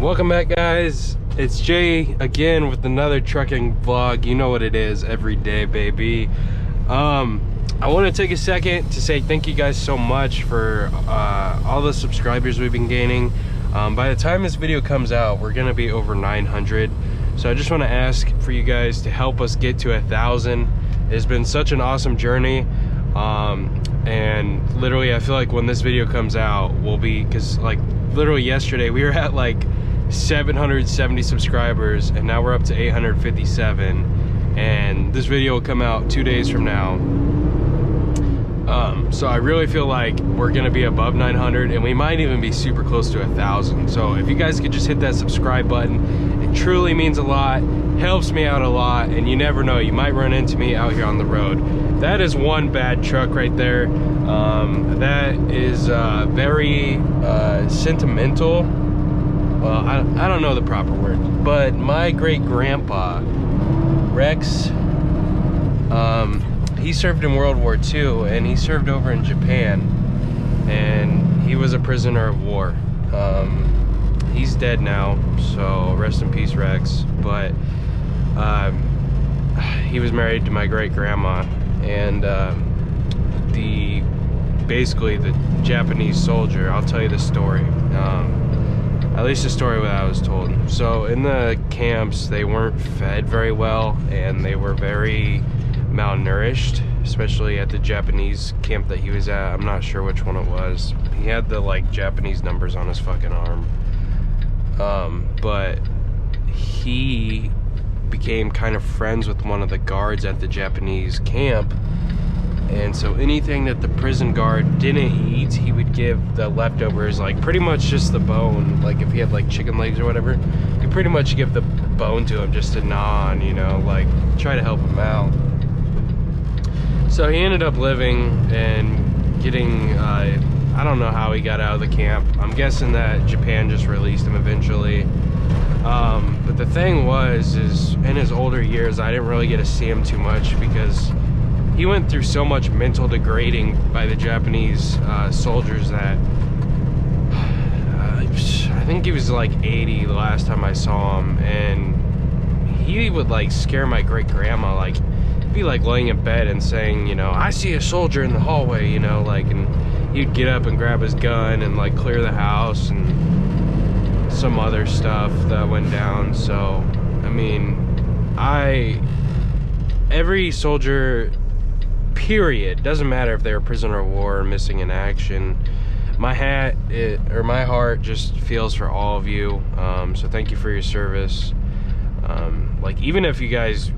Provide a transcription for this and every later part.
Welcome back, guys. It's Jay again with another trucking vlog. You know what it is, every day, baby. I want to take a second to say thank you guys so much for all the subscribers we've been gaining. By the time this video comes out, we're gonna be over 900. So I just want to ask for you guys to help us get to 1,000. It's been such an awesome journey. And literally I feel like when this video comes out, we'll be, because like literally yesterday we were at like 770 subscribers and now we're up to 857, and this video will come out 2 days from now. So I really feel like we're gonna be above 900, and we might even be super close to 1,000. So if you guys could just hit that subscribe button, it truly means a lot, helps me out a lot, and you never know, you might run into me out here on the road. That is one bad truck right there. That is very sentimental. Well, I don't know the proper word, but my great grandpa Rex, he served in World War II, and he served over in Japan, and he was a prisoner of war. He's dead now, so rest in peace, Rex. But he was married to my great grandma, and basically the Japanese soldier, I'll tell you the story, at least the story that I was told. So in the camps, they weren't fed very well, and they were very malnourished, especially at the Japanese camp that he was at. I'm not sure which one it was. He had the like Japanese numbers on his fucking arm. But he became kind of friends with one of the guards at the Japanese camp, and so anything that the prison guard didn't eat, he would give the leftovers, like pretty much just the bone. Like if he had like chicken legs or whatever, he'd pretty much give the bone to him just to gnaw on, you know, like try to help him out. So he ended up living and getting, I don't know how he got out of the camp. I'm guessing that Japan just released him eventually. But the thing was, is in his older years, I didn't really get to see him too much because he went through so much mental degrading by the Japanese soldiers that I think he was like 80 the last time I saw him, and he would like scare my great grandma. Like be like laying in bed and saying, you know, I see a soldier in the hallway, you know, like, and he'd get up and grab his gun and like clear the house and some other stuff that went down. So I mean, every soldier, period, doesn't matter if they're a prisoner of war or missing in action, my heart just feels for all of you. So thank you for your service. Like even if you guys,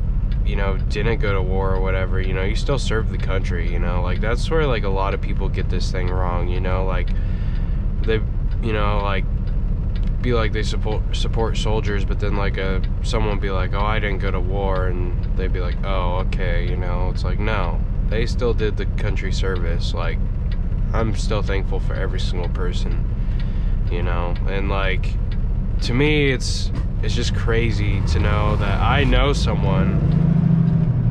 you know, didn't go to war or whatever, you know, you still serve the country, you know, like that's where like a lot of people get this thing wrong, you know, like they, you know, like be like they support soldiers, but then like someone be like, oh, I didn't go to war, and they'd be like, oh, okay, you know. It's like, no, they still did the country service. Like I'm still thankful for every single person, you know. And like to me, it's just crazy to know that I know someone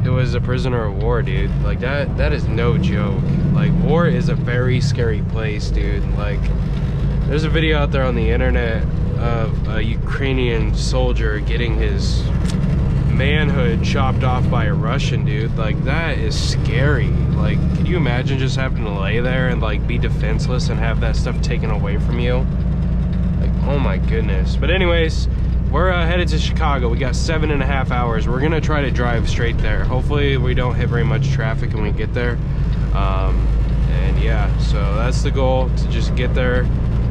who was a prisoner of war, dude. Like that is no joke. Like war is a very scary place, dude. Like there's a video out there on the internet of a Ukrainian soldier getting his manhood chopped off by a Russian dude. Like that is scary. Like can you imagine just having to lay there and like be defenseless and have that stuff taken away from you? Like, oh my goodness. But anyways, we're headed to Chicago. We got 7.5 hours. We're gonna try to drive straight there. Hopefully we don't hit very much traffic when we get there. And yeah, so that's the goal, to just get there,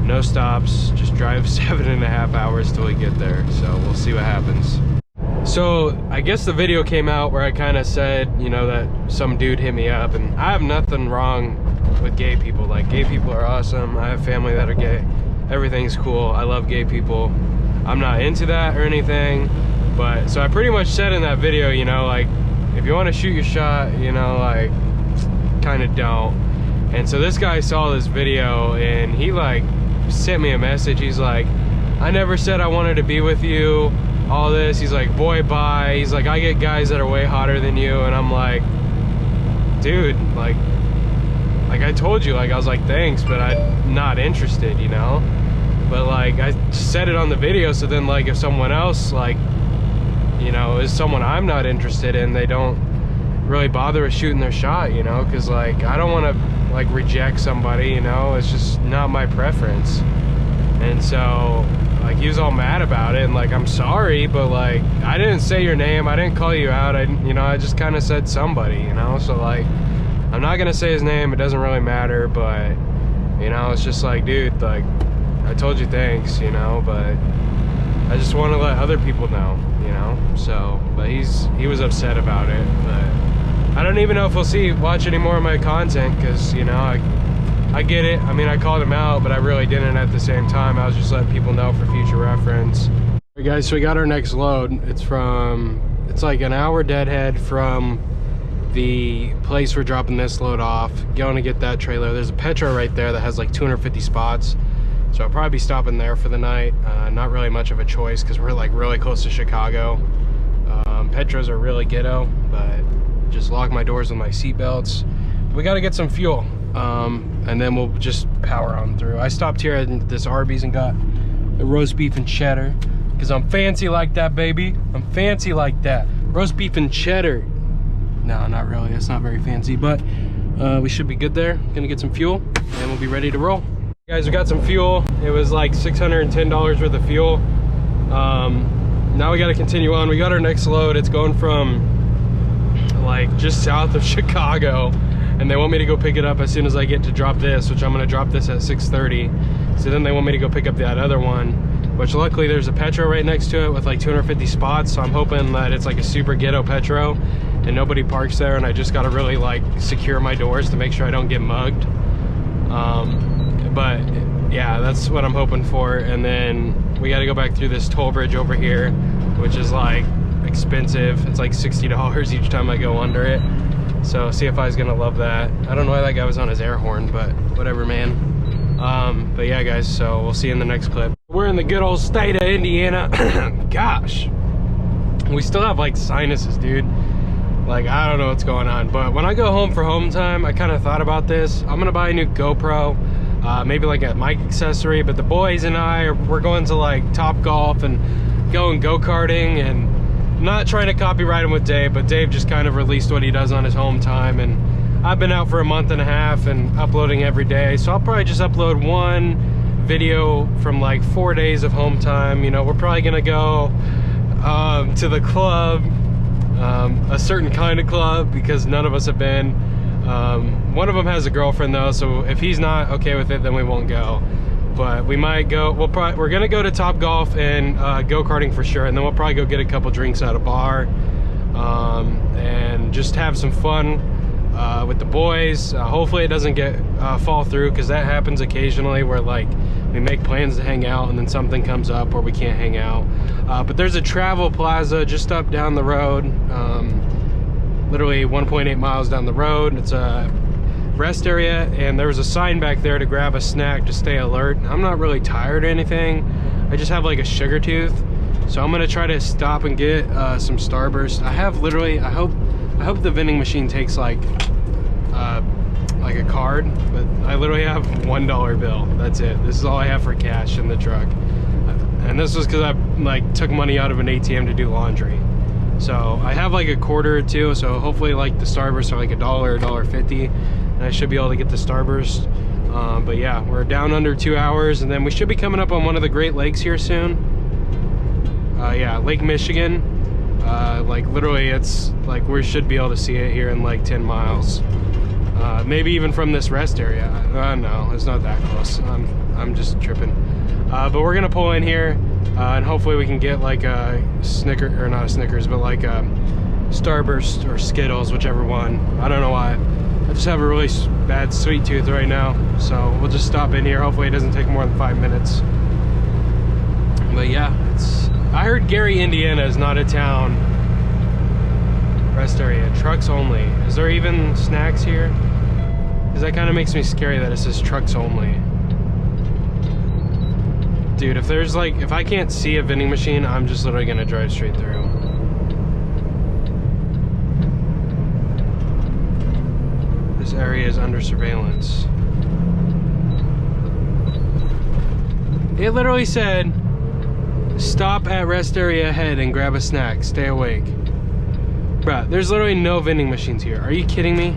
no stops, just drive 7.5 hours till we get there. So we'll see what happens. So I guess the video came out where I kind of said, you know, that some dude hit me up, and I have nothing wrong with gay people. Like gay people are awesome. I have family that are gay. Everything's cool. I love gay people. I'm not into that or anything, but so I pretty much said in that video, you know, like if you want to shoot your shot, you know, like kind of don't. And so this guy saw this video and he like sent me a message. He's like, I never said I wanted to be with you, all this. He's like, boy, bye. He's like, I get guys that are way hotter than you. And I'm like, dude, like I told you, like I was like, thanks, but I'm not interested, you know. but like I said it on the video, so then like if someone else, like, you know, is someone I'm not interested in, they don't really bother with shooting their shot, you know, because like I don't want to like reject somebody, you know, it's just not my preference. And so like he was all mad about it, and like I'm sorry, but like I didn't say your name, I didn't call you out, I just kind of said somebody, you know. So like I'm not gonna say his name, it doesn't really matter, but you know, it's just like, dude, like I told you thanks, you know, but I just want to let other people know, you know. So but he was upset about it, but I don't even know if he'll watch any more of my content, because you know, I get it. I mean, I called him out, but I really didn't at the same time. I was just letting people know for future reference. All right, guys, so we got our next load. It's like an hour deadhead from the place we're dropping this load off. Going to get that trailer. There's a Petro right there that has like 250 spots. So I'll probably be stopping there for the night. Not really much of a choice because we're like really close to Chicago. Petros are really ghetto, but just lock my doors with my seat belts. We got to get some fuel. And then we'll just power on through. I stopped here at this Arby's and got a roast beef and cheddar because I'm fancy like that, baby. I'm fancy like that. Roast beef and cheddar. No, not really. It's not very fancy, but we should be good there. Gonna get some fuel and we'll be ready to roll. Guys, we got some fuel. It was like $610 worth of fuel. Now we got to continue on. We got our next load. It's going from like just south of Chicago, and they want me to go pick it up as soon as I get to drop this, which I'm gonna drop this at 6:30. So then they want me to go pick up that other one, which luckily there's a Petro right next to it with like 250 spots. So I'm hoping that it's like a super ghetto Petro and nobody parks there, and I just gotta really like secure my doors to make sure I don't get mugged. But yeah, that's what I'm hoping for. And then we gotta go back through this toll bridge over here, which is like expensive. It's like $60 each time I go under it. So CFI's gonna love that. I don't know why that guy was on his air horn, but whatever, man. But yeah, guys, so we'll see you in the next clip. We're in the good old state of Indiana. Gosh, we still have like sinuses, dude. Like, I don't know what's going on. But when I go home for home time, I kind of thought about this. I'm gonna buy a new GoPro, maybe like a mic accessory. But the boys and we're going to like Top Golf and going go-karting, and I'm not trying to copyright him with Dave, but Dave just kind of released what he does on his home time, and I've been out for a month and a half and uploading every day, so I'll probably just upload one video from like 4 days of home time. You know, we're probably gonna go to the club, a certain kind of club, because none of us have been. One of them has a girlfriend though, so if he's not okay with it, then we won't go. But we might go. We're gonna go to Top Golf and go-karting for sure, and then we'll probably go get a couple drinks at a bar, and just have some fun with the boys. Hopefully it doesn't fall through, because that happens occasionally where like we make plans to hang out and then something comes up or we can't hang out. But there's a travel plaza just up down the road, literally 1.8 miles down the road. It's a rest area, and there was a sign back there to grab a snack to stay alert. I'm not really tired or anything, I just have like a sugar tooth, so I'm gonna try to stop and get some Starburst. I have literally, I hope the vending machine takes like a card, but I literally have $1 bill. That's it. This is all I have for cash in the truck, and this was because I like took money out of an ATM to do laundry. So I have like a quarter or two, so hopefully like the Starburst are like $1, $1.50, and I should be able to get the Starburst. But yeah, we're down under 2 hours, and then we should be coming up on one of the Great Lakes here soon. Yeah, Lake Michigan. Like literally, it's like we should be able to see it here in like 10 miles. Maybe even from this rest area. No, it's not that close. I'm just tripping. But we're gonna pull in here, and hopefully we can get like a Snickers, or not a Snickers, but like a Starburst or Skittles, whichever one. I don't know why. I just have a really bad sweet tooth right now, so we'll just stop in here. Hopefully it doesn't take more than 5 minutes. But yeah, I heard Gary, Indiana is not a town. Rest area, trucks only. Is there even snacks here? Because that kind of makes me scary that it says trucks only. Dude, if I can't see a vending machine, I'm just literally gonna drive straight through. This area is under surveillance. It literally said, stop at rest area ahead and grab a snack. Stay awake. Bruh, there's literally no vending machines here. Are you kidding me?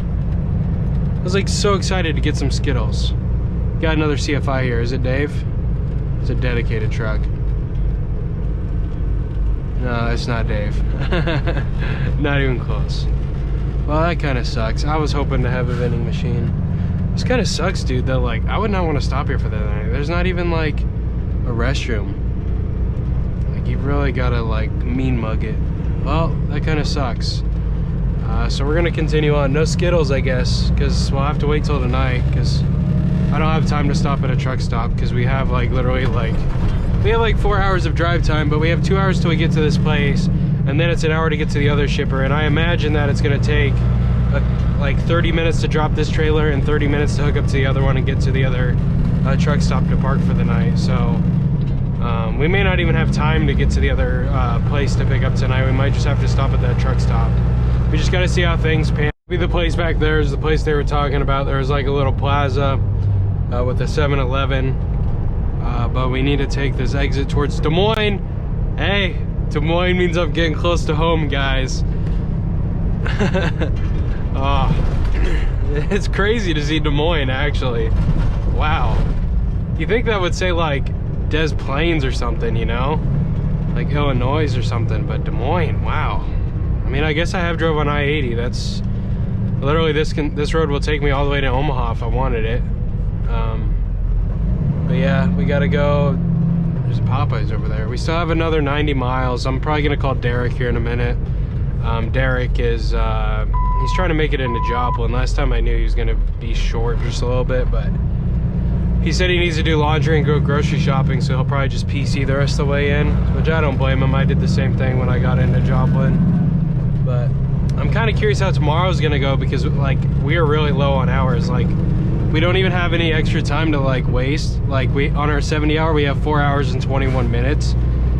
I was like so excited to get some Skittles. Got another CFI here. Is it Dave? It's a dedicated truck. No, it's not Dave. Not even close. Well, that kind of sucks. I was hoping to have a vending machine. This kind of sucks, dude, that like, I would not want to stop here for that night. There's not even like a restroom. Like, you really gotta like mean mug it. Well, that kind of sucks. So we're gonna continue on. No Skittles, I guess, because we'll have to wait till tonight, because I don't have time to stop at a truck stop, because we have like literally like, we have like 4 hours of drive time, but we have 2 hours till we get to this place, and then it's an hour to get to the other shipper, and I imagine that it's gonna take like 30 minutes to drop this trailer and 30 minutes to hook up to the other one and get to the other truck stop to park for the night. So we may not even have time to get to the other place to pick up tonight. We might just have to stop at that truck stop. We just gotta see how things pan. Maybe the place back there is the place they were talking about. There was like a little plaza with a 7-Eleven, but we need to take this exit towards Des Moines. Hey, Des Moines means I'm getting close to home, guys. Oh, it's crazy to see Des Moines, actually. Wow. You think that would say like Des Plaines or something, you know? Like Illinois or something, but Des Moines, wow. I mean, I guess I have drove on I-80. That's literally, this road will take me all the way to Omaha if I wanted it. But yeah, we gotta go. There's Popeyes over there. We still have another 90 miles. I'm probably gonna call Derek here in a minute. Derek is, he's trying to make it into Joplin. Last time I knew he was gonna be short just a little bit, but he said he needs to do laundry and go grocery shopping, so he'll probably just PC the rest of the way in, which I don't blame him. I did the same thing when I got into Joplin. But I'm kind of curious how tomorrow's gonna go, because like, we are really low on hours. Like, we don't even have any extra time to like waste. Like, on our 70 hour, we have 4 hours and 21 minutes,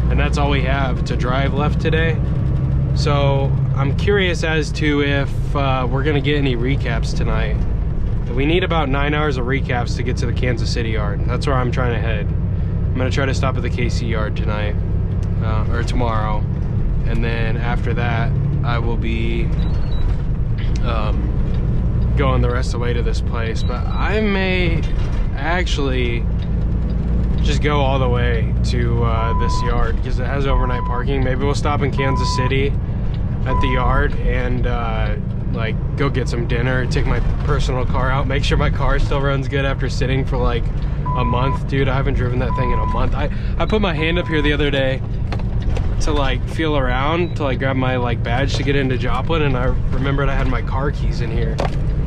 and that's all we have to drive left today. So I'm curious as to if we're gonna get any recaps tonight. We need about 9 hours of recaps to get to the Kansas City yard. That's where I'm trying to head. I'm gonna try to stop at the KC yard tonight, or tomorrow. And then after that, I will be going the rest of the way to this place. But I may actually just go all the way to this yard, because it has overnight parking. Maybe we'll stop in Kansas City at the yard and like go get some dinner, take my personal car out, make sure my car still runs good after sitting for like a month. Dude, I haven't driven that thing in a month. I put my hand up here the other day to like feel around, to like grab my like badge to get into Joplin, and I remembered I had my car keys in here.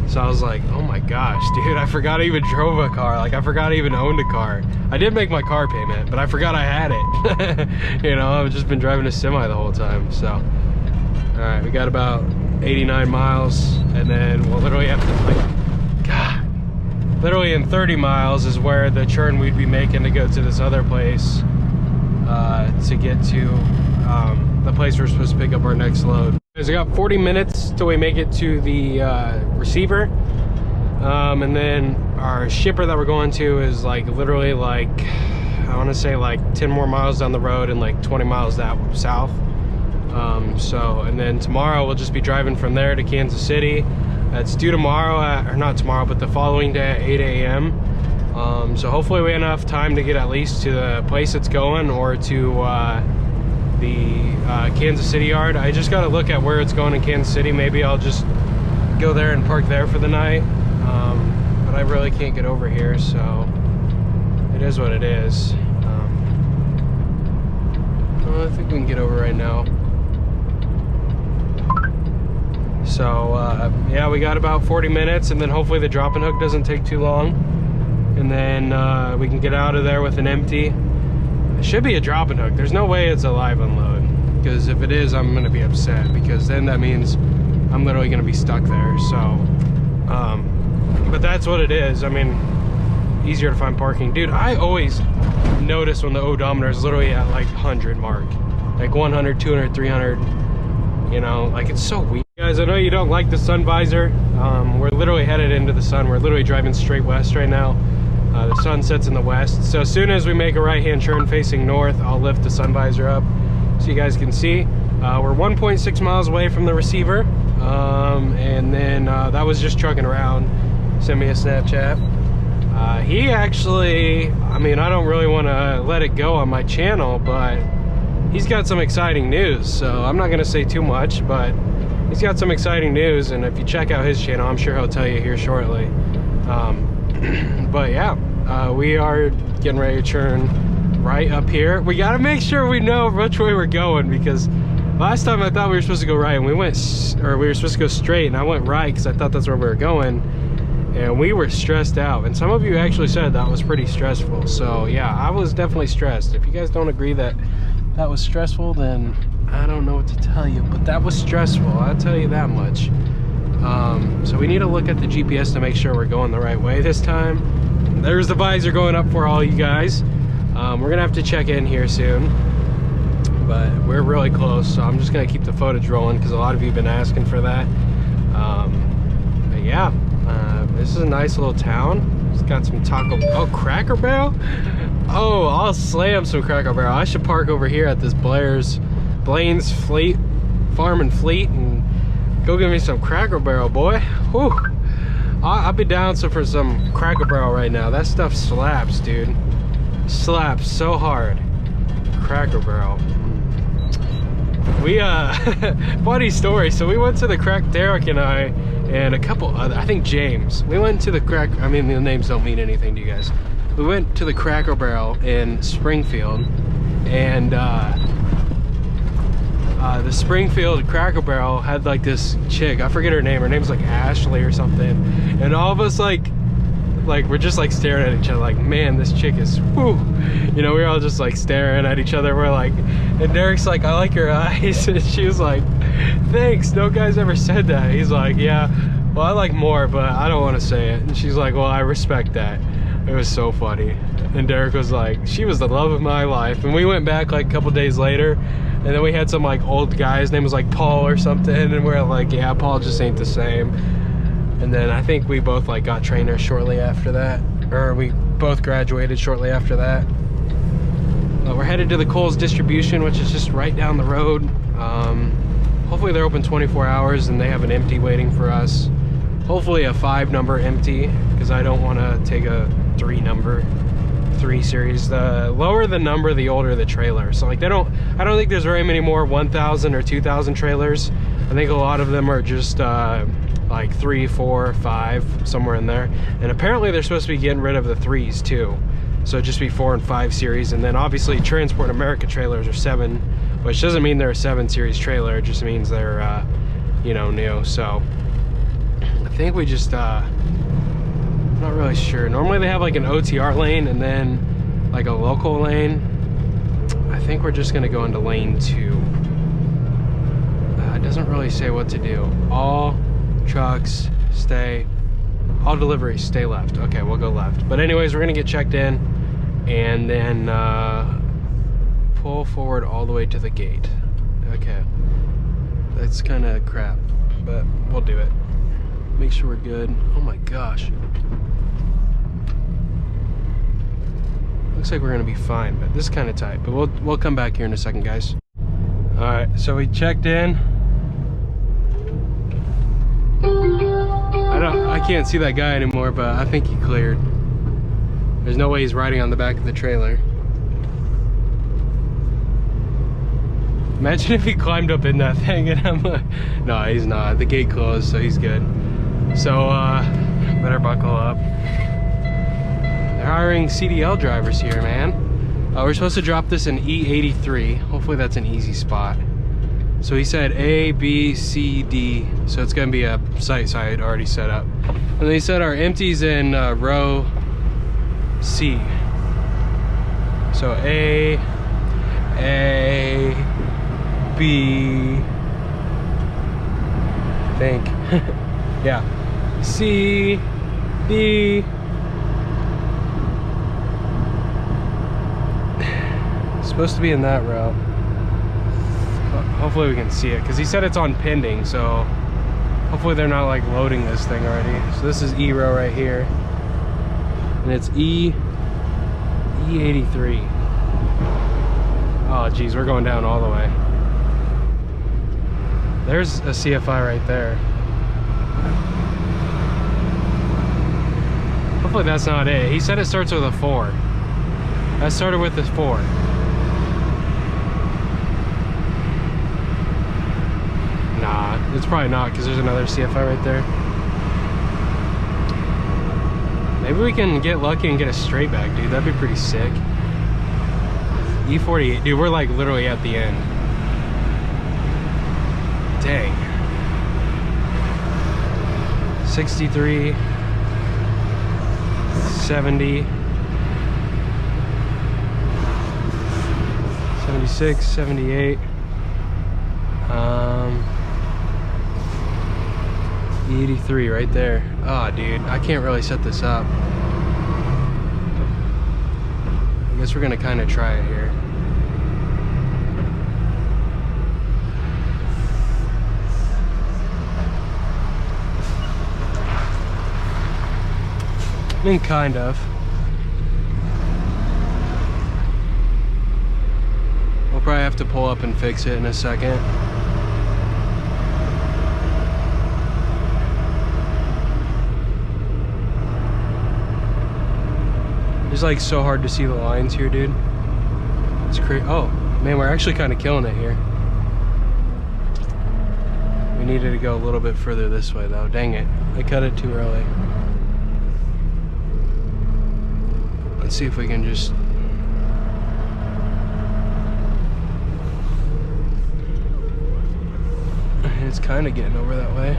So I was like, oh my gosh, dude, I forgot I even drove a car. Like, I forgot I even owned a car. I did make my car payment, but I forgot I had it. You know, I've just been driving a semi the whole time. So, all right, we got about 89 miles, and then we'll literally have to, like, God, literally in 30 miles is where the turn we'd be making to go to this other place, to get to the place we're supposed to pick up our next load. We got 40 minutes till we make it to the receiver, and then our shipper that we're going to is like literally like, I want to say like 10 more miles down the road and like 20 miles that south. So, and then tomorrow we'll just be driving from there to Kansas City. It's due tomorrow or not tomorrow, but the following day at 8 a.m. So hopefully we have enough time to get at least to the place it's going, or to the Kansas City yard. I just got to look at where it's going in Kansas City. Maybe I'll just go there and park there for the night. But I really can't get over here, so it is what it is. Well, I think we can get over right now. So yeah, we got about 40 minutes, and then hopefully the drop and hook doesn't take too long, and then we can get out of there with an empty. It should be a drop and hook. There's no way it's a live unload, because if it is, I'm gonna be upset, because then that means I'm literally gonna be stuck there. So but that's what it is. I mean, easier to find parking. Dude, I always notice when the odometer is literally at like 100 mark, like 100, 200, 300, you know, like it's so weird. Guys, I know you don't like the sun visor. We're literally headed into the sun. We're literally driving straight west right now. The sun sets in the west. So as soon as we make a right-hand turn facing north, I'll lift the sun visor up so you guys can see. We're 1.6 miles away from the receiver. And then that was just trucking around. Send me a Snapchat. He actually, I mean, I don't really want to let it go on my channel, but he's got some exciting news. So I'm not going to say too much, but he's got some exciting news. And if you check out his channel, I'm sure he'll tell you here shortly. But yeah, we are getting ready to turn right up here. We got to make sure we know which way we're going, because last time I thought we were supposed to go right, and we were supposed to go straight, and I went right because I thought that's where we were going, and we were stressed out. And some of you actually said that was pretty stressful. So yeah, I was definitely stressed. If you guys don't agree that that was stressful, then I don't know what to tell you, but that was stressful, I'll tell you that much. So we need to look at the GPS to make sure we're going the right way this time. There's the visor going up for all you guys. We're gonna have to check in here soon, but we're really close, so I'm just gonna keep the footage rolling because a lot of you have been asking for that. But yeah, this is a nice little town. It's got some Cracker Barrel. Oh, I'll slam some Cracker Barrel. I should park over here at this Blaine's Fleet Farm and Fleet and go get me some Cracker Barrel, boy. Whew. I'll be down for some Cracker Barrel right now. That stuff slaps, dude. Slaps so hard. Cracker Barrel. We funny story. So we went to the Derek and I and a couple other, I think James. We went to the I mean, the names don't mean anything to you guys. We went to the Cracker Barrel in Springfield, and the Springfield Cracker Barrel had like this chick, I forget her name. Her name's like Ashley or something. And all of us like we're just like staring at each other like, man, this chick is whoo. You know, we were all just like staring at each other. We're like, and Derek's like, I like your eyes. And she was like, thanks, no guy's ever said that. He's like, yeah, well, I like more, but I don't want to say it. And she's like, well, I respect that. It was so funny. And Derek was like, she was the love of my life. And we went back like a couple days later, and then we had some like old guy, his name was like Paul or something, and we're like, yeah, Paul just ain't the same. And then I think we both like got trainers shortly after that, or we both graduated shortly after that. We're headed to the Kohl's distribution, which is just right down the road. Hopefully they're open 24 hours and they have an empty waiting for us. Hopefully a 5-number empty, because I don't want to take a 3 series. The lower the number, the older the trailer. So like I don't think there's very many more 1,000 or 2,000 trailers. I think a lot of them are just like 3, 4, 5, somewhere in there. And apparently they're supposed to be getting rid of the 3s too. So it'd just be 4 and 5 series. And then obviously Transport America trailers are 7, which doesn't mean they're a 7 series trailer. It just means they're you know, new. So I think we just I'm not really sure. Normally they have like an OTR lane and then like a local lane. I think we're just gonna go into lane 2. It doesn't really say what to do. All trucks stay, all deliveries stay left. Okay, we'll go left. But anyways, we're gonna get checked in and then pull forward all the way to the gate. Okay, that's kind of crap, but we'll do it. Make sure we're good. Oh my gosh. Looks like we're gonna be fine, but this is kind of tight. But we'll come back here in a second, guys. All right, so we checked in. I can't see that guy anymore, but I think he cleared. There's no way he's riding on the back of the trailer. Imagine if he climbed up in that thing and I'm like, no, he's not. The gate closed, so he's good. So, better buckle up. They're hiring CDL drivers here, man. We're supposed to drop this in E83. Hopefully that's an easy spot. So he said A, B, C, D. So it's gonna be a site I had already set up. And then he said our empties in row C. So A, B, I think. Yeah. C, D. It's supposed to be in that row. Hopefully we can see it, because he said it's on pending, so hopefully they're not like loading this thing already. So this is E row right here. and it's E83. Oh geez, we're going down all the way. There's a CFI right there. Hopefully that's not it. He said it starts with a 4. That started with the 4. Nah, it's probably not because there's another CFI right there. Maybe we can get lucky and get a straight back, dude. That'd be pretty sick. E48, dude, we're like literally at the end. Dang. 63, 70, 76, 78. E83 right there. Oh, dude, I can't really set this up. I guess we're gonna kind of try it here. I mean, kind of. We'll probably have to pull up and fix it in a second. It's like so hard to see the lines here, dude. It's crazy. Oh man, we're actually kind of killing it here. We needed to go a little bit further this way though. Dang it, I cut it too early. Let's see if we can just... It's kind of getting over that way.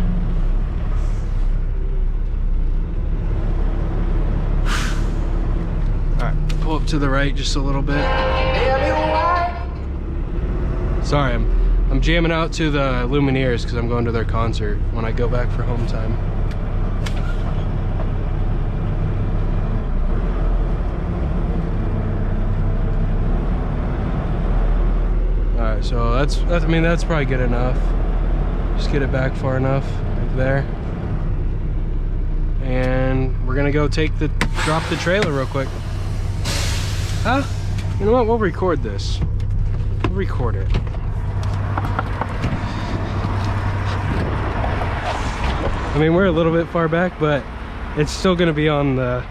Pull up to the right just a little bit. Sorry, I'm jamming out to the Lumineers because I'm going to their concert when I go back for home time. All right, so that's I mean that's probably good enough. Just get it back far enough, like there. And we're gonna go drop the trailer real quick. You know what? We'll record this. We'll record it. I mean, we're a little bit far back, but it's still going to be on the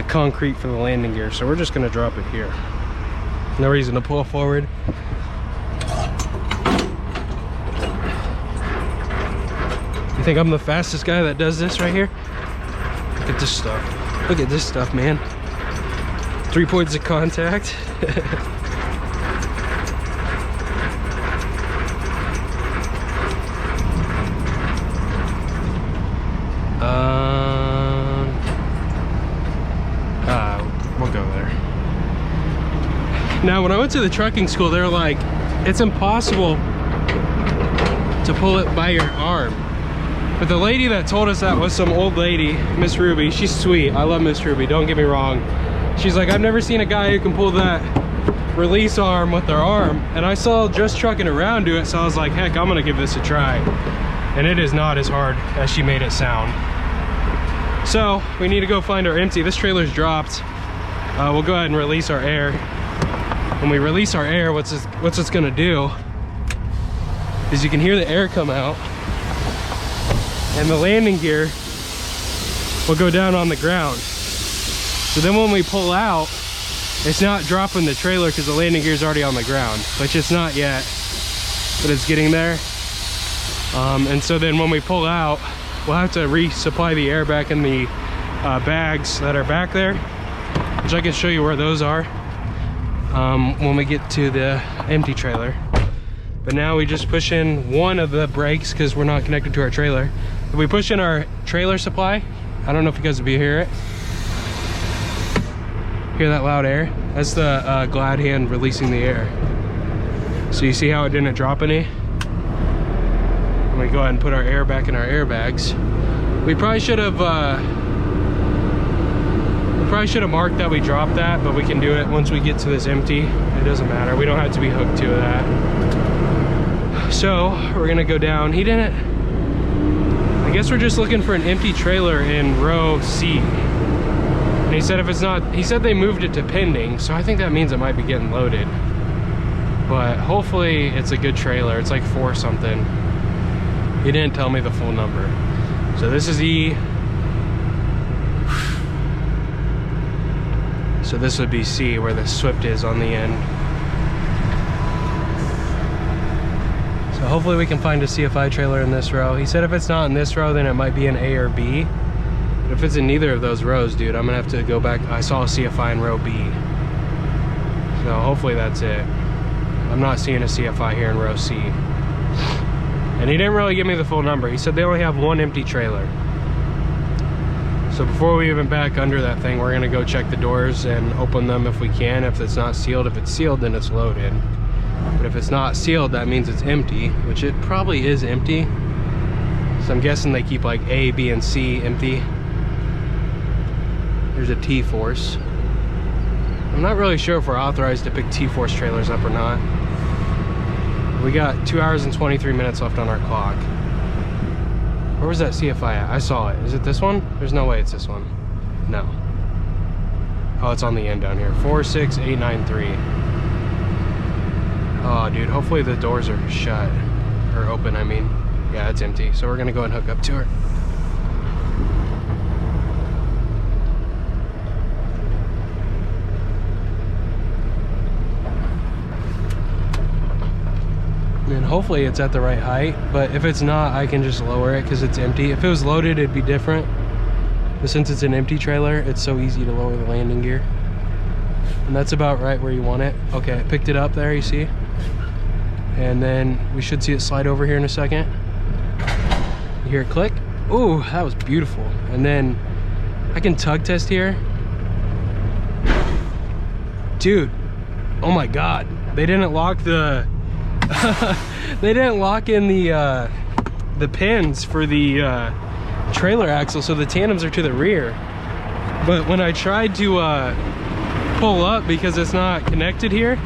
concrete for the landing gear, so we're just going to drop it here. No reason to pull forward. You think I'm the fastest guy that does this right here? Look at this stuff. Look at this stuff, man. 3 points of contact. We'll go there. Now, when I went to the trucking school, they were like, it's impossible to pull it by your arm. But the lady that told us that was some old lady, Miss Ruby. She's sweet. I love Miss Ruby, don't get me wrong. She's like, I've never seen a guy who can pull that release arm with their arm. And I saw Just Trucking Around do it, so I was like, heck, I'm gonna give this a try. And it is not as hard as she made it sound. So we need to go find our empty. This trailer's dropped. We'll go ahead and release our air. When we release our air, what's it's gonna do is you can hear the air come out, and the landing gear will go down on the ground. So then when we pull out, it's not dropping the trailer because the landing gear is already on the ground, which it's not yet, but it's getting there. And so then when we pull out, we'll have to resupply the air back in the bags that are back there, which I can show you where those are when we get to the empty trailer. But now we just push in one of the brakes because we're not connected to our trailer. If we push in our trailer supply, I don't know if you guys will hear it. Hear that loud air? That's the glad hand releasing the air. So you see how it didn't drop any? When we go ahead and put our air back in our airbags. We probably should have marked that we dropped that, but we can do it once we get to this empty. It doesn't matter. We don't have to be hooked to that. So we're gonna go down. He didn't. I guess we're just looking for an empty trailer in row C. And he said if it's not, he said they moved it to pending, so I think that means it might be getting loaded. But hopefully it's a good trailer. It's like 4 something. He didn't tell me the full number. So this is E. So this would be C, where the Swift is on the end. So hopefully we can find a CFI trailer in this row. He said if it's not in this row, then it might be in A or B. But if it's in neither of those rows, dude, I'm gonna have to go back. I saw a CFI in row B. So hopefully that's it. I'm not seeing a CFI here in row C. And he didn't really give me the full number. He said they only have 1 empty trailer. So before we even back under that thing, we're gonna go check the doors and open them if we can. If it's not sealed, if it's sealed, then it's loaded. But if it's not sealed, that means it's empty, which it probably is empty. So I'm guessing they keep like A, B, and C empty. There's a T-Force. I'm not really sure if we're authorized to pick T-Force trailers up or not. We got 2 hours and 23 minutes left on our clock. Where was that CFI at? I saw it. Is it this one? There's no way it's this one. No. Oh, it's on the end down here. 46893. Oh, dude, hopefully the doors are shut. Or open, I mean. Yeah, it's empty. So we're gonna go and hook up to her. And hopefully it's at the right height, but if it's not, I can just lower it because it's empty. If it was loaded, it'd be different. But since it's an empty trailer, it's so easy to lower the landing gear. And that's about right where you want it. Okay, I picked it up there, you see? And then we should see it slide over here in a second. You hear it click? Ooh, that was beautiful. And then I can tug test here. Dude, oh my God. They didn't lock the they didn't lock in the pins for the trailer axle, so the tandems are to the rear. But when I tried to pull up, because it's not connected here,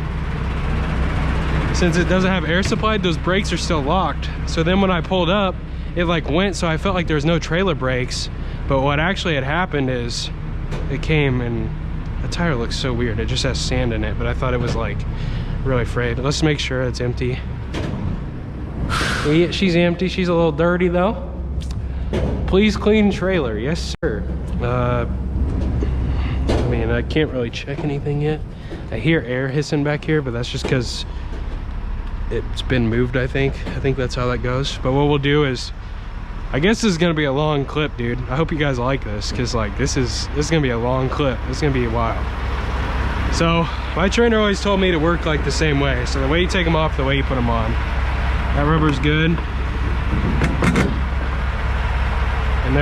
since it doesn't have air supply, those brakes are still locked. So then when I pulled up, it like went, so I felt like there was no trailer brakes. But what actually had happened is it came, and the tire looks so weird. It just has sand in it, but I thought it was like really frayed. Let's make sure it's empty. She's empty. She's a little dirty though. Please clean trailer. Yes, sir. I mean, I can't really check anything yet. I hear air hissing back here, but that's just because it's been moved, I think. I think that's how that goes. But what we'll do is, I guess this is gonna be a long clip, dude. I hope you guys like this, because like this is gonna be a long clip. It's gonna be a while. So my trainer always told me to work like the same way. So the way you take them off, the way you put them on. That rubber's good. And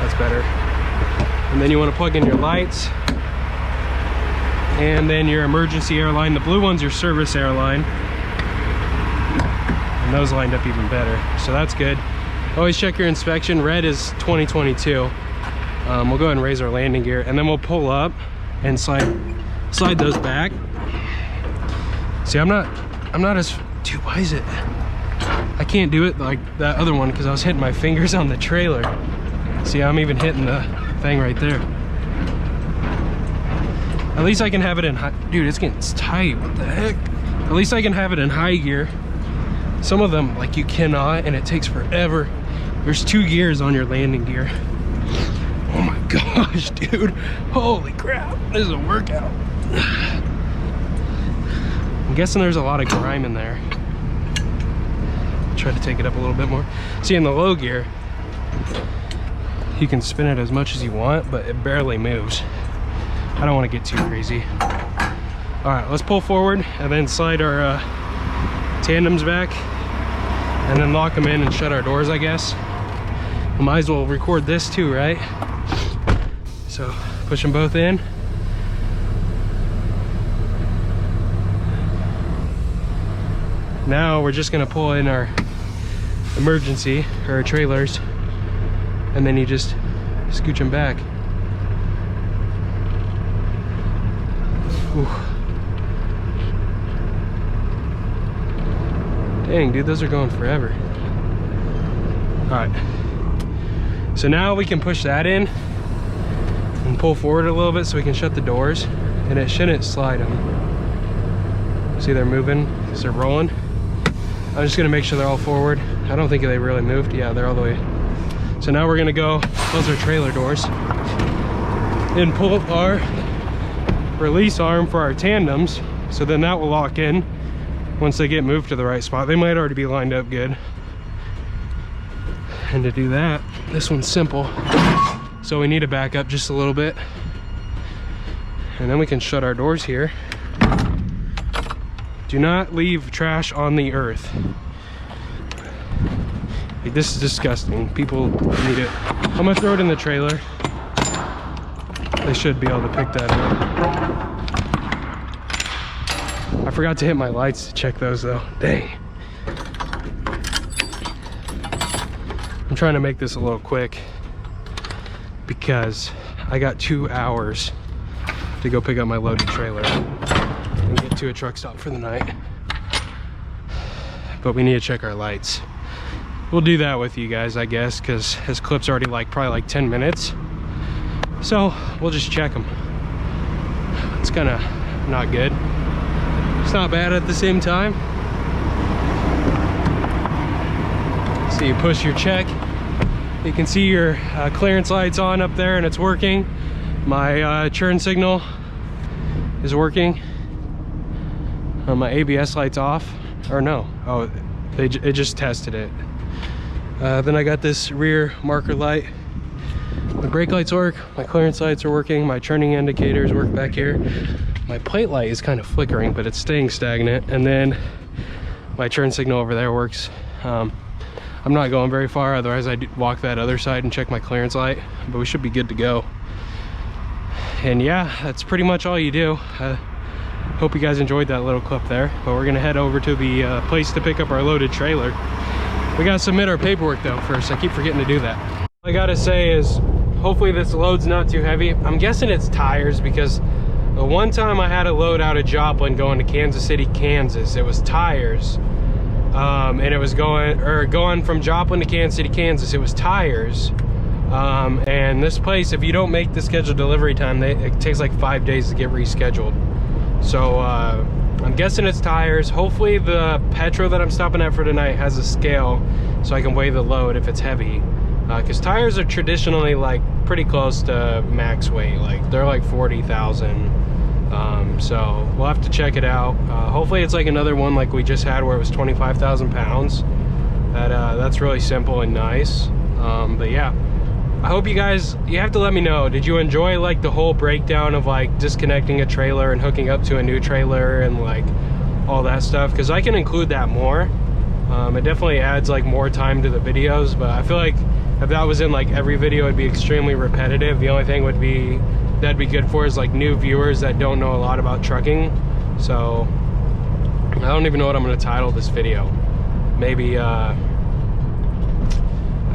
that's better. And then you want to plug in your lights. And then your emergency air line. The blue one's your service air line. And those lined up even better. So that's good. Always check your inspection. Red is 2022. We'll go ahead and raise our landing gear, and then we'll pull up and slide those back. See, I'm not as, dude, why is it? I can't do it like that other one because I was hitting my fingers on the trailer. See, I'm even hitting the thing right there. At least I can have it in high, dude, it's getting tight, what the heck? At least I can have it in high gear. Some of them, like, you cannot, and it takes forever. There's 2 gears on your landing gear. Oh my gosh, dude. Holy crap. This is a workout. I'm guessing there's a lot of grime in there. Try to take it up a little bit more. See, in the low gear, you can spin it as much as you want, but it barely moves. I don't want to get too crazy. All right, let's pull forward and then slide our tandems back and then lock them in and shut our doors, I guess. We might as well record this too, right? So push them both in. Now we're just gonna pull in our emergency, or our trailers, and then you just scooch them back. Ooh. Dang, dude, those are going forever. All right, so now we can push that in and pull forward a little bit so we can shut the doors, and it shouldn't slide them. See, they're moving because they're rolling. I'm just gonna make sure they're all forward. I don't think they really moved. Yeah, they're all the way. So now we're gonna go close our trailer doors and pull our release arm for our tandems. So then that will lock in once they get moved to the right spot. They might already be lined up good. And to do that, this one's simple. So we need to back up just a little bit. And then we can shut our doors here. Do not leave trash on the earth. Like, this is disgusting. People need it. I'm gonna throw it in the trailer. They should be able to pick that up. I forgot to hit my lights to check those though. Dang. I'm trying to make this a little quick because I got 2 hours to go pick up my loaded trailer and get to a truck stop for the night. But we need to check our lights. We'll do that with you guys, I guess, because his clip's already probably like 10 minutes. So we'll just check them. It's kind of not good. It's not bad at the same time. So you push your check. You can see your clearance lights on up there and it's working. My churn signal is working. My ABS light's off, or no, oh, it just tested it. Then I got this rear marker light. My brake lights work, my clearance lights are working, my turning indicators work back here. My plate light is kind of flickering, but it's staying stagnant. And then my turn signal over there works. I'm not going very far, otherwise I'd walk that other side and check my clearance light, but we should be good to go. And yeah, that's pretty much all you do. Hope you guys enjoyed that little clip there, but we're gonna head over to the place to pick up our loaded trailer. We gotta submit our paperwork though first. I keep forgetting to do that. All I gotta say is, hopefully this load's not too heavy. I'm guessing it's tires, because the one time I had a load out of Joplin going to Kansas City, Kansas, it was tires. And it was going from Joplin to Kansas City, Kansas, it was tires. And this place, if you don't make the scheduled delivery time, it takes like 5 days to get rescheduled. So I'm guessing it's tires. Hopefully the Petro that I'm stopping at for tonight has a scale so I can weigh the load if it's heavy. Because tires are traditionally like pretty close to max weight, like they're like 40,000. So we'll have to check it out. Hopefully it's like another one like we just had where it was 25,000 pounds. That's really simple and nice. But yeah, I hope you guys, you have to let me know, did you enjoy like the whole breakdown of like disconnecting a trailer and hooking up to a new trailer and like all that stuff? Because I can include that more. It definitely adds like more time to the videos, but I feel like if that was in like every video, it'd be extremely repetitive. The only thing that'd be good for is like new viewers that don't know a lot about trucking. So I don't even know what I'm going to title this video. Maybe I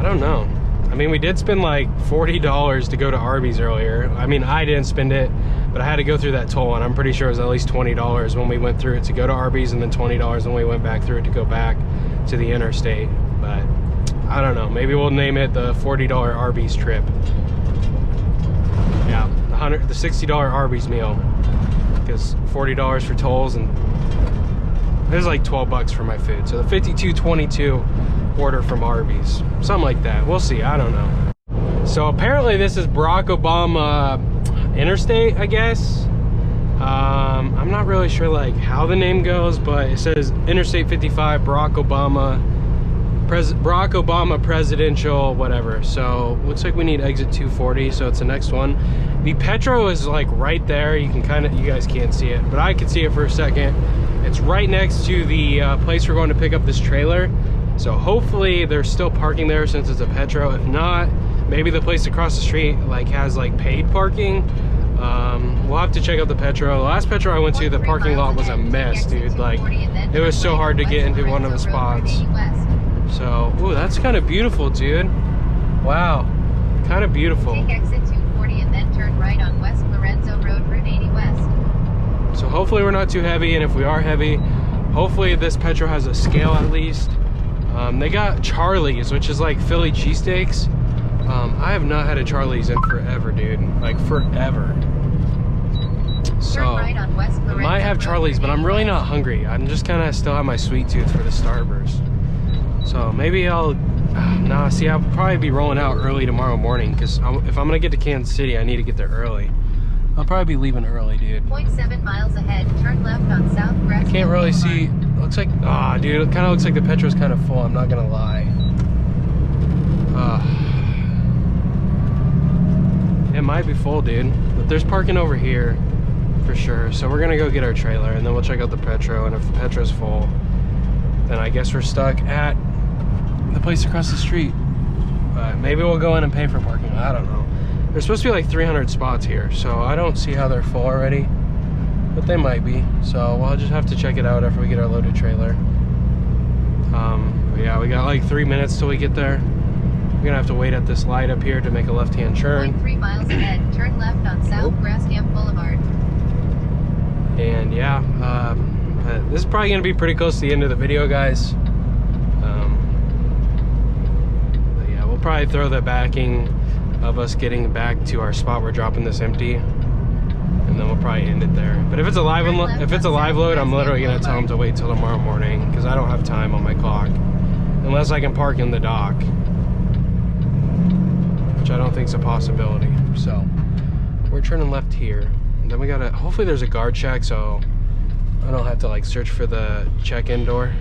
don't know. I mean, we did spend like $40 to go to Arby's earlier. I mean, I didn't spend it, but I had to go through that toll, and I'm pretty sure it was at least $20 when we went through it to go to Arby's, and then $20 when we went back through it to go back to the interstate. But I don't know, maybe we'll name it the $40 Arby's trip. Yeah, the $60 Arby's meal, because $40 for tolls, and there's like 12 bucks for my food. So the $52.22 order from Arby's, something like that. We'll see, I don't know. So apparently this is Barack Obama Interstate, I guess. I'm not really sure like how the name goes, but it says Interstate 55, Barack Obama presidential whatever. So looks like we need exit 240, so it's the next one. The Petro is like right there. You guys can't see it, but I can see it for a second. It's right next to the place we're going to pick up this trailer. So hopefully they're still parking there since it's a Petro. If not, maybe the place across the street like has like paid parking. We'll have to check out the Petro. The last Petro I went to, the parking lot was a mess, dude. Like, it was so hard to get into one of the spots. So, ooh, that's kind of beautiful, dude. Wow, kind of beautiful. Take exit 240 and then turn right on West Lorenzo Road, Route 80 West. So hopefully we're not too heavy, and if we are heavy, hopefully this Petro has a scale at least. They got Charlie's, which is like Philly cheesesteaks. I have not had a Charlie's in forever, dude. Like forever. So Right on West I might have Charlie's, but I'm really not hungry. I'm just kind of still have my sweet tooth for the Starburst. So maybe I'll, nah, see, I'll probably be rolling out early tomorrow morning, because if I'm gonna get to Kansas City, I need to get there early. I'll probably be leaving early, dude. 0.7 miles ahead, turn left on South Grass. I can't really see, looks like, dude, it kind of looks like the petrol's kind of full, I'm not gonna lie. It might be full, dude, but there's parking over here for sure. So we're gonna go get our trailer and then we'll check out the Petro, and if the Petro's full, then I guess we're stuck at the place across the street. Maybe we'll go in and pay for parking, I don't know. There's supposed to be like 300 spots here, so I don't see how they're full already, but they might be. So we'll just have to check it out after we get our loaded trailer. But yeah, we got like 3 minutes till we get there. We're gonna have to wait at this light up here to make a left-hand turn. 0.3 miles ahead, turn left on South Grassham Boulevard. And yeah, this is probably gonna be pretty close to the end of the video, guys. But yeah, we'll probably throw the backing of us getting back to our spot we're dropping this empty, and then we'll probably end it there. But if it's a live load, I'm literally gonna tell them to wait till tomorrow morning, because I don't have time on my clock unless I can park in the dock, which I don't think is a possibility. So we're turning left here, and then we gotta, hopefully there's a guard check so I don't have to like search for the check-in door.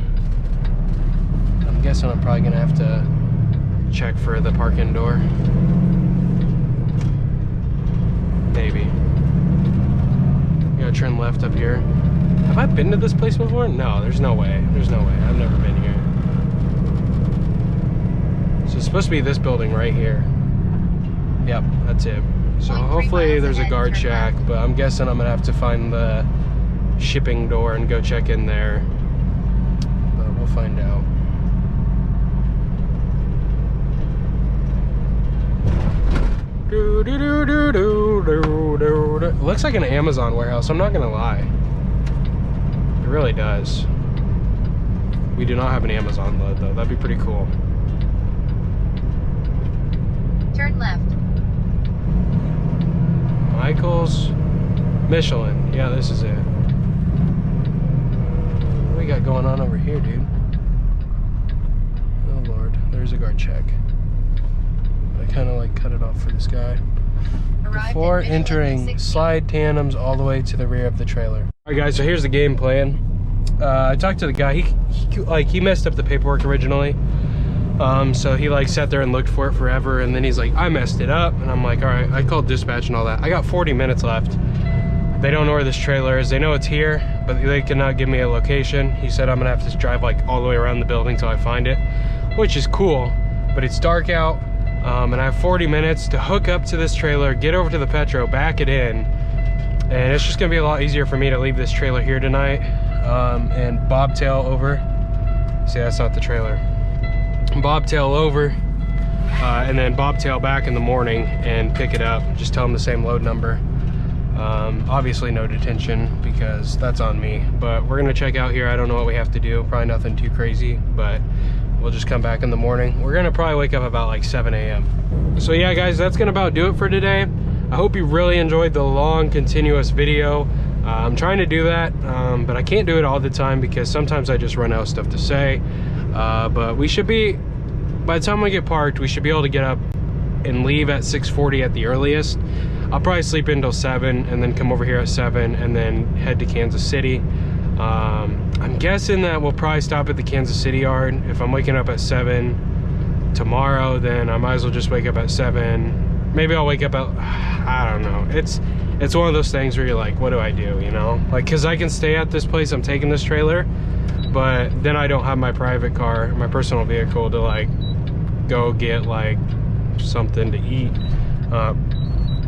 I'm guessing I'm probably gonna have to check for the park-in door. Maybe. We gotta turn left up here. Have I been to this place before? No, there's no way. There's no way. I've never been here. So it's supposed to be this building right here. Yep, that's it. So hopefully there's a guard shack, but I'm guessing I'm gonna have to find the shipping door and go check in there. But we'll find out. It looks like an Amazon warehouse, I'm not gonna lie. It really does. We do not have an Amazon load though, that'd be pretty cool. Turn left. Michael's Michelin. Yeah, this is it. What we got going on over here, dude? Oh Lord, there's a guard check. I kind of like cut it off for this guy. Before entering, slide tandems all the way to the rear of the trailer. All right, guys. So here's the game plan. I talked to the guy. He messed up the paperwork originally. So he like sat there and looked for it forever, and then he's like, I messed it up, and I'm like, all right. I called dispatch and all that. I got 40 minutes left. They don't know where this trailer is. They know it's here, but they cannot give me a location. He said I'm gonna have to drive like all the way around the building till I find it, which is cool, but it's dark out. And I have 40 minutes to hook up to this trailer, get over to the Petro, back it in, and it's just gonna be a lot easier for me to leave this trailer here tonight, and bobtail over. See, that's not the trailer. Bobtail over, and then bobtail back in the morning and pick it up. Just tell them the same load number. Obviously no detention because that's on me, but we're gonna check out here. I don't know what we have to do, probably nothing too crazy, but we'll just come back in the morning. We're gonna probably wake up about like 7 a.m. So yeah, guys, that's gonna about do it for today. I hope you really enjoyed the long, continuous video. I'm trying to do that, but I can't do it all the time because sometimes I just run out of stuff to say. But we should be, by the time we get parked, we should be able to get up and leave at 6:40 at the earliest. I'll probably sleep until 7 and then come over here at 7 and then head to Kansas City. I'm guessing that we'll probably stop at the Kansas City yard. If I'm waking up at 7 tomorrow, then I might as well just wake up at 7. Maybe I'll wake up at, I don't know. It's one of those things where you're like, what do I do, you know? Like, cause I can stay at this place, I'm taking this trailer, but then I don't have my private car, my personal vehicle to like go get like something to eat.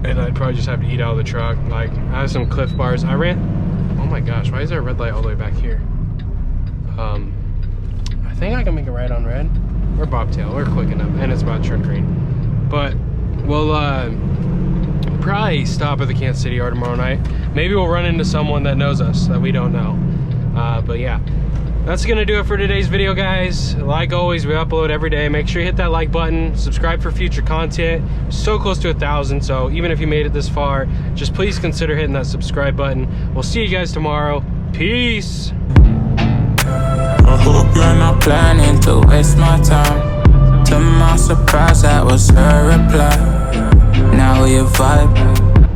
And I'd probably just have to eat out of the truck. Like, I have some Cliff Bars. Oh my gosh, why is there a red light all the way back here? I think I can make it right on red. We're bobtail, we're quick enough, and it's about to turn green. But we'll probably stop at the Kansas City yard tomorrow night. Maybe we'll run into someone that knows us that we don't know. But yeah, That's gonna do it for today's video, guys. Like always, we upload every day. Make sure you hit that like button, subscribe for future content. So close to 1,000, so even if you made it this far, just please consider hitting that subscribe button. We'll see you guys tomorrow. Peace. I hope you're not planning to waste my time. To my surprise, that was her reply. Now we vibe.